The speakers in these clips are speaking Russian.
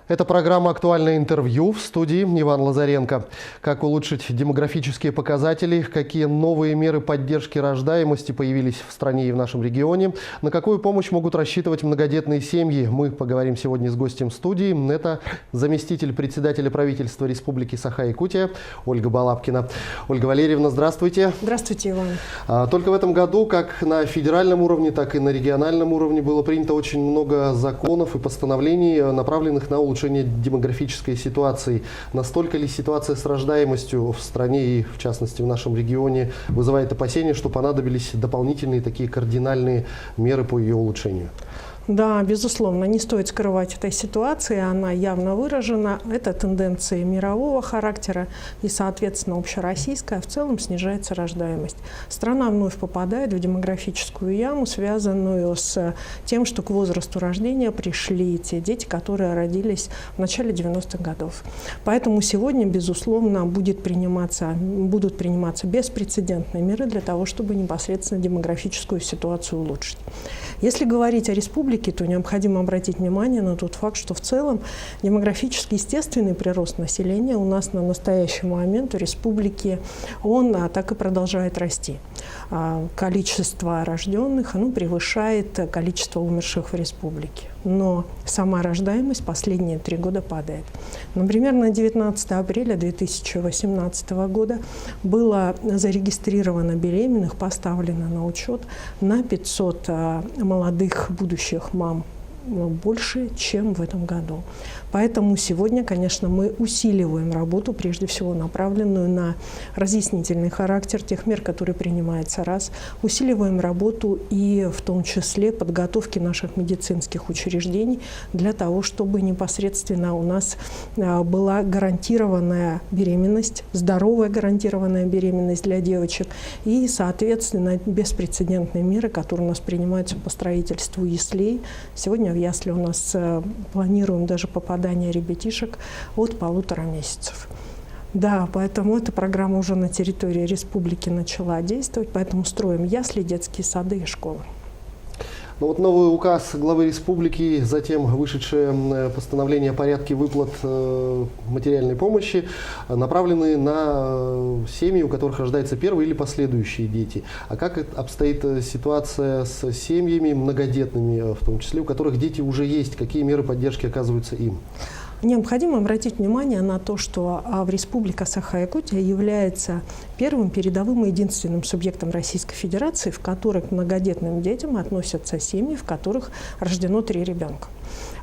Это программа «Актуальное интервью», в студии Иван Лазаренко. Как улучшить демографические показатели, какие новые меры поддержки рождаемости появились в стране и в нашем регионе, на какую помощь могут рассчитывать многодетные семьи, мы поговорим сегодня с гостем студии. Это заместитель председателя правительства Республики Саха-Якутия Ольга Балабкина. Ольга Валерьевна, здравствуйте. Здравствуйте, Иван. Только в этом году, как на федеральном уровне, так и на региональном уровне, было принято очень много законов и постановлений, направленных на улучшение демографической ситуации. Настолько ли ситуация с рождаемостью в стране и, в частности, в нашем регионе вызывает опасения, что понадобились дополнительные такие кардинальные меры по ее улучшению? Да, безусловно, не стоит скрывать этой ситуации, она явно выражена. Это тенденции мирового характера и, соответственно, общероссийская. В целом снижается рождаемость. Страна вновь попадает в демографическую яму, связанную с тем, что к возрасту рождения пришли те дети, которые родились в начале 90-х годов. Поэтому сегодня, безусловно, будут приниматься беспрецедентные меры для того, чтобы непосредственно демографическую ситуацию улучшить. Если говорить о республике, то необходимо обратить внимание на тот факт, что в целом демографически естественный прирост населения у нас на настоящий момент в республике, он так и продолжает расти. Количество рожденных превышает количество умерших в республике. Но сама рождаемость последние 3 года падает. Например, на 19 апреля 2018 года было зарегистрировано беременных, поставлено на учет на 500 молодых будущих мам больше, чем в этом году. Поэтому сегодня, конечно, мы усиливаем работу, прежде всего направленную на разъяснительный характер тех мер, которые принимаются раз. Усиливаем работу и в том числе подготовки наших медицинских учреждений для того, чтобы непосредственно у нас была гарантированная беременность, здоровая гарантированная беременность для девочек и, соответственно, беспрецедентные меры, которые у нас принимаются по строительству яслей. Сегодня в ясли у нас планируем даже попадание ребятишек от 1,5 месяцев. Да, поэтому эта программа уже на территории республики начала действовать, поэтому строим ясли, детские сады и школы. Новый указ главы республики, затем вышедшее постановление о порядке выплат материальной помощи направлены на семьи, у которых рождаются первые или последующие дети. А как обстоит ситуация с семьями многодетными, в том числе, у которых дети уже есть? Какие меры поддержки оказываются им? Необходимо обратить внимание на то, что Республика Саха-Якутия является первым передовым и единственным субъектом Российской Федерации, в которых к многодетным детям относятся семьи, в которых рождено 3 ребенка.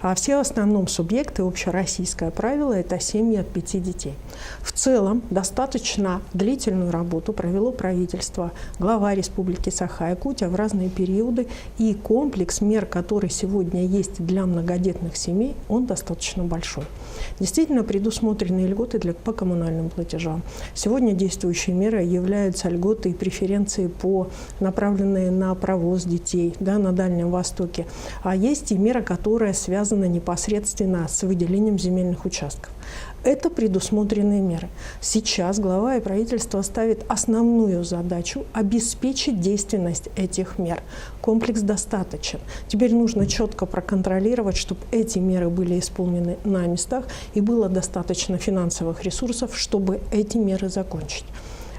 А все в основном субъекты, общероссийское правило, это семьи от 5 детей. В целом, достаточно длительную работу провело правительство, глава Республики Саха-Якутия в разные периоды, и комплекс мер, который сегодня есть для многодетных семей, он достаточно большой. Действительно предусмотрены льготы по коммунальным платежам. Сегодня действующие меры являются льготы и преференции, направленные на провоз детей на Дальнем Востоке. А есть и мера, которая связана непосредственно с выделением земельных участков. Это предусмотренные меры. Сейчас глава и правительство ставит основную задачу обеспечить действенность этих мер. Комплекс достаточен. Теперь нужно четко проконтролировать, чтобы эти меры были исполнены на местах и было достаточно финансовых ресурсов, чтобы эти меры закончить.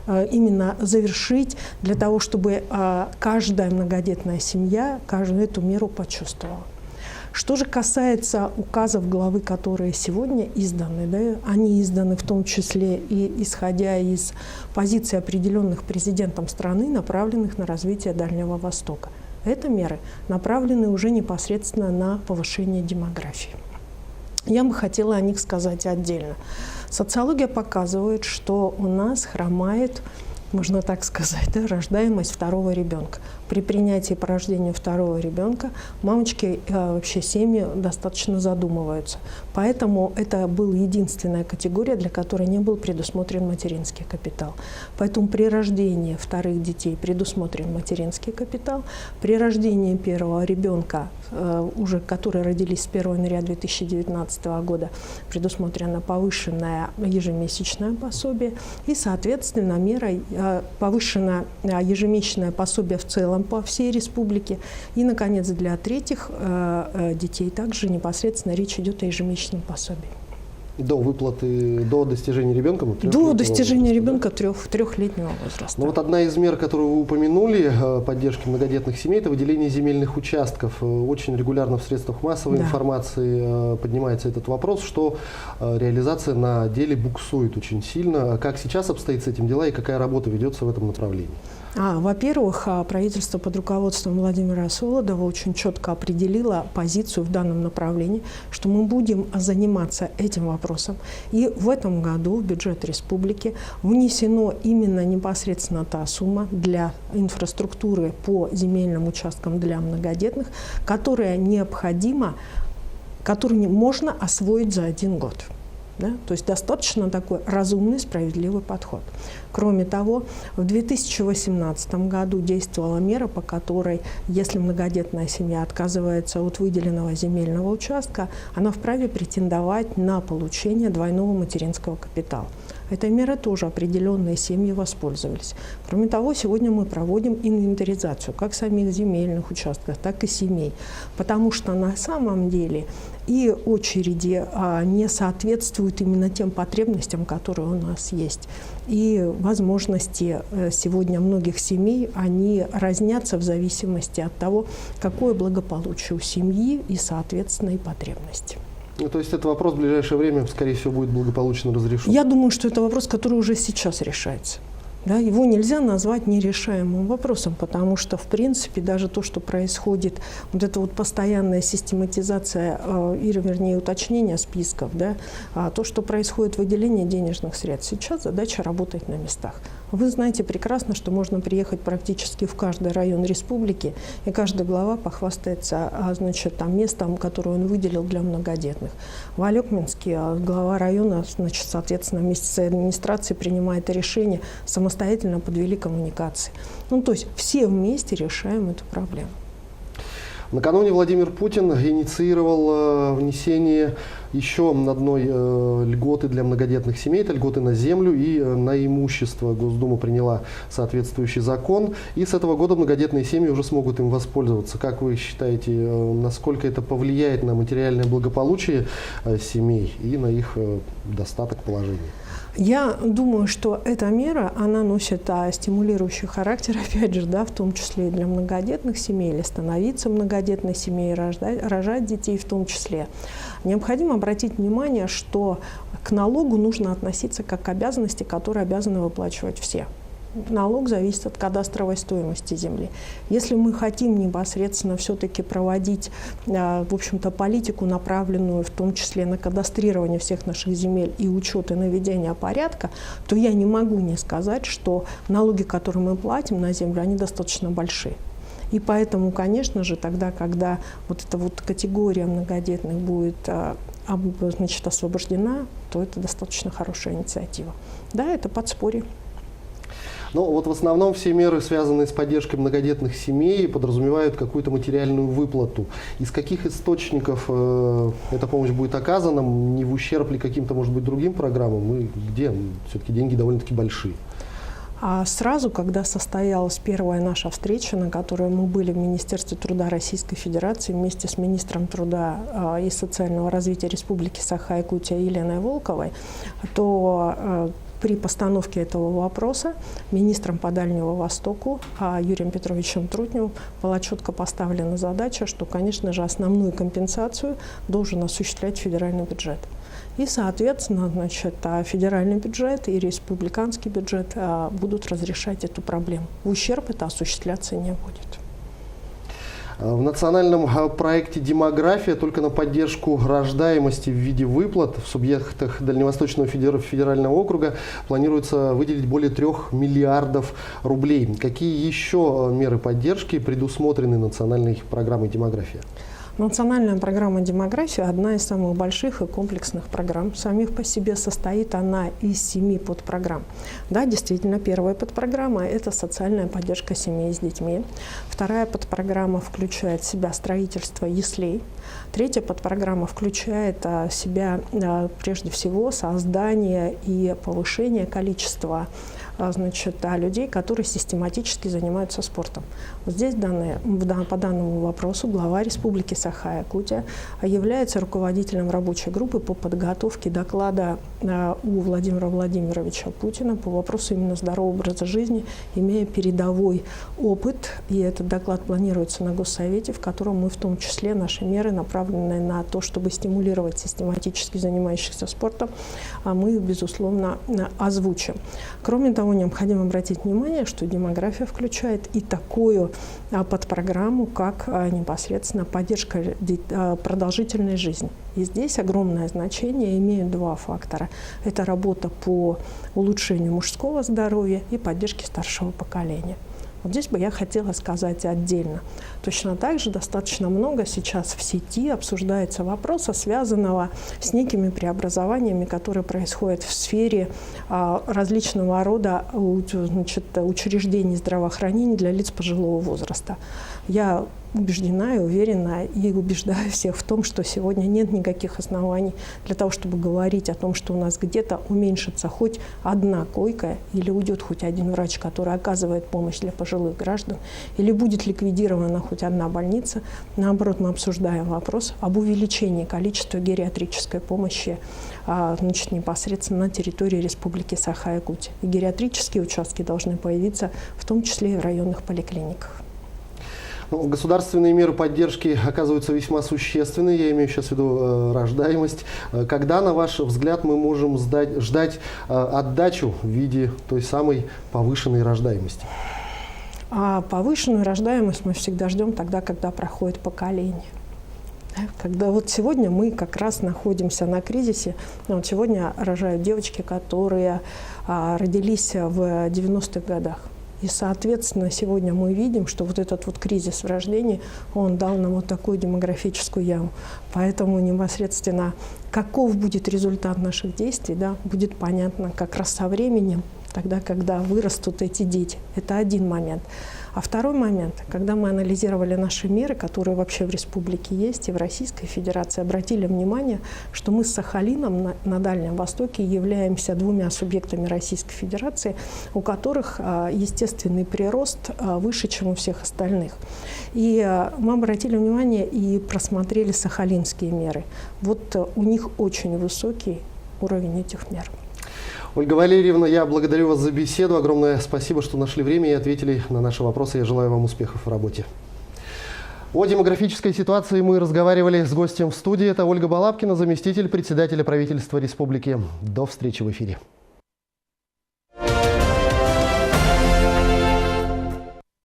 Именно завершить для того, чтобы каждая многодетная семья эту меру почувствовала. Что же касается указов главы, которые сегодня изданы, они изданы в том числе и исходя из позиций, определенных президентом страны, направленных на развитие Дальнего Востока. Это меры направлены уже непосредственно на повышение демографии. Я бы хотела о них сказать отдельно. Социология показывает, что у нас хромает, можно так сказать, рождаемость 2-го ребенка. При принятии по рождению 2-го ребенка мамочки, вообще семьи достаточно задумываются. Поэтому это была единственная категория, для которой не был предусмотрен материнский капитал. Поэтому при рождении 2-х детей предусмотрен материнский капитал. При рождении 1-го ребенка, уже которые родились с 1 января 2019 года, предусмотрено повышенное ежемесячное пособие. И, соответственно, мерой повышено ежемесячное пособие в целом по всей республике. И, наконец, для третьих детей также непосредственно речь идет о ежемесячном пособии. До выплаты, до достижения ребенком? До достижения ребенка трехлетнего возраста. Ну вот одна из мер, которую вы упомянули, поддержки многодетных семей, это выделение земельных участков. Очень регулярно в средствах массовой информации поднимается этот вопрос, что реализация на деле буксует очень сильно. Как сейчас обстоит с этим дела и какая работа ведется в этом направлении? Во-первых, правительство под руководством Владимира Солодова очень четко определило позицию в данном направлении, что мы будем заниматься этим вопросом. И в этом году в бюджет республики внесено именно непосредственно та сумма для инфраструктуры по земельным участкам для многодетных, которая необходима, которую можно освоить за 1 год. Да? То есть достаточно такой разумный, справедливый подход. Кроме того, в 2018 году действовала мера, по которой, если многодетная семья отказывается от выделенного земельного участка, она вправе претендовать на получение двойного материнского капитала. Этой мерой тоже определенные семьи воспользовались. Кроме того, сегодня мы проводим инвентаризацию как самих земельных участков, так и семей, потому что на самом деле и очереди не соответствуют именно тем потребностям, которые у нас есть. И возможности сегодня многих семей, они разнятся в зависимости от того, какое благополучие у семьи и, соответственно, и потребности. Ну, то есть это вопрос в ближайшее время, скорее всего, будет благополучно разрешен? Я думаю, что это вопрос, который уже сейчас решается. Да, его нельзя назвать нерешаемым вопросом, потому что, в принципе, даже то, что происходит, вот эта вот постоянная систематизация, или, вернее, уточнение списков, да, то, что происходит выделение денежных средств, сейчас задача работать на местах. Вы знаете прекрасно, что можно приехать практически в каждый район республики, и каждый глава похвастается, значит, там, местом, которое он выделил для многодетных. В Алекминске глава района, значит, соответственно, вместе с администрацией принимает решение, самостоятельно подвели коммуникации. Ну, то есть все вместе решаем эту проблему. Накануне Владимир Путин инициировал внесение еще одной льготы для многодетных семей, это льготы на землю и на имущество. Госдума приняла соответствующий закон, и с этого года многодетные семьи уже смогут им воспользоваться. Как вы считаете, насколько это повлияет на материальное благополучие семей и на их достаток, положения? Я думаю, что эта мера, она носит стимулирующий характер, опять же, да, в том числе и для многодетных семей, или становиться многодетной семьей, рожать детей в том числе. Необходимо обратить внимание, что к налогу нужно относиться как к обязанности, которые обязаны выплачивать все. Налог зависит от кадастровой стоимости земли. Если мы хотим непосредственно все-таки проводить, в общем-то, политику, направленную в том числе на кадастрирование всех наших земель и учет и наведение порядка, то я не могу не сказать, что налоги, которые мы платим на землю, они достаточно большие. И поэтому, конечно же, тогда, когда вот эта вот категория многодетных будет, значит, освобождена, то это достаточно хорошая инициатива. Да, это подспорье. Ну, вот в основном все меры, связанные с поддержкой многодетных семей, подразумевают какую-то материальную выплату. Из каких источников эта помощь будет оказана? Не в ущерб ли каким-то, может быть, другим программам? И где? Все-таки деньги довольно-таки большие. А сразу, когда состоялась первая наша встреча, на которой мы были в Министерстве труда Российской Федерации вместе с министром труда и социального развития Республики Саха-Якутия Еленой Волковой, то при постановке этого вопроса министром по Дальнему Востоку Юрием Петровичем Трутневым была четко поставлена задача, что, конечно же, основную компенсацию должен осуществлять федеральный бюджет. И, соответственно, значит, федеральный бюджет и республиканский бюджет будут разрешать эту проблему. В ущерб это осуществляться не будет. В национальном проекте «Демография» только на поддержку рождаемости в виде выплат в субъектах Дальневосточного федерального округа планируется выделить более 3 миллиардов рублей. Какие еще меры поддержки предусмотрены национальной программой «Демография»? Национальная программа «Демография» – одна из самых больших и комплексных программ. Самих по себе состоит она из 7 подпрограмм. Да, действительно, первая подпрограмма – это социальная поддержка семей с детьми. Вторая подпрограмма включает в себя строительство яслей. Третья подпрограмма включает в себя, прежде всего, создание и повышение количества людей, которые систематически занимаются спортом. Вот здесь по данному вопросу глава Республики Саха-Якутия является руководителем рабочей группы по подготовке доклада у Владимира Владимировича Путина по вопросу именно здорового образа жизни, имея передовой опыт. И этот доклад планируется на Госсовете, в котором мы в том числе наши меры, направленные на то, чтобы стимулировать систематически занимающихся спортом, мы, безусловно, озвучим. Кроме того, необходимо обратить внимание, что демография включает и такую подпрограмму, как непосредственно поддержка продолжительной жизни. И здесь огромное значение имеют два фактора. Это работа по улучшению мужского здоровья и поддержке старшего поколения. Вот здесь бы я хотела сказать отдельно. Точно так же достаточно много сейчас в сети обсуждается вопроса, связанного с некими преобразованиями, которые происходят в сфере различного рода учреждений здравоохранения для лиц пожилого возраста. Я убеждена и уверена, и убеждаю всех в том, что сегодня нет никаких оснований для того, чтобы говорить о том, что у нас где-то уменьшится хоть одна койка, или уйдет хоть один врач, который оказывает помощь для пожилых граждан, или будет ликвидирована хоть одна больница. Наоборот, мы обсуждаем вопрос об увеличении количества гериатрической помощи непосредственно на территории Республики Саха-Якутия. И гериатрические участки должны появиться в том числе и в районных поликлиниках. Государственные меры поддержки оказываются весьма существенны, я имею сейчас в виду рождаемость. Когда, на ваш взгляд, мы можем ждать отдачу в виде той самой повышенной рождаемости? А повышенную рождаемость мы всегда ждем тогда, когда проходит поколение. Когда вот сегодня мы как раз находимся на кризисе, вот сегодня рожают девочки, которые родились в 90-х годах. И, соответственно, сегодня мы видим, что вот этот вот кризис в рождении, он дал нам вот такую демографическую яму. Поэтому непосредственно каков будет результат наших действий, да, будет понятно как раз со временем, тогда, когда вырастут эти дети. Это один момент. А второй момент, когда мы анализировали наши меры, которые вообще в республике есть и в Российской Федерации, обратили внимание, что мы с Сахалином на Дальнем Востоке являемся двумя субъектами Российской Федерации, у которых естественный прирост выше, чем у всех остальных. И мы обратили внимание и просмотрели сахалинские меры. Вот у них очень высокий уровень этих мер. Ольга Валерьевна, я благодарю вас за беседу. Огромное спасибо, что нашли время и ответили на наши вопросы. Я желаю вам успехов в работе. О демографической ситуации мы разговаривали с гостем в студии. Это Ольга Балабкина, заместитель председателя правительства республики. До встречи в эфире.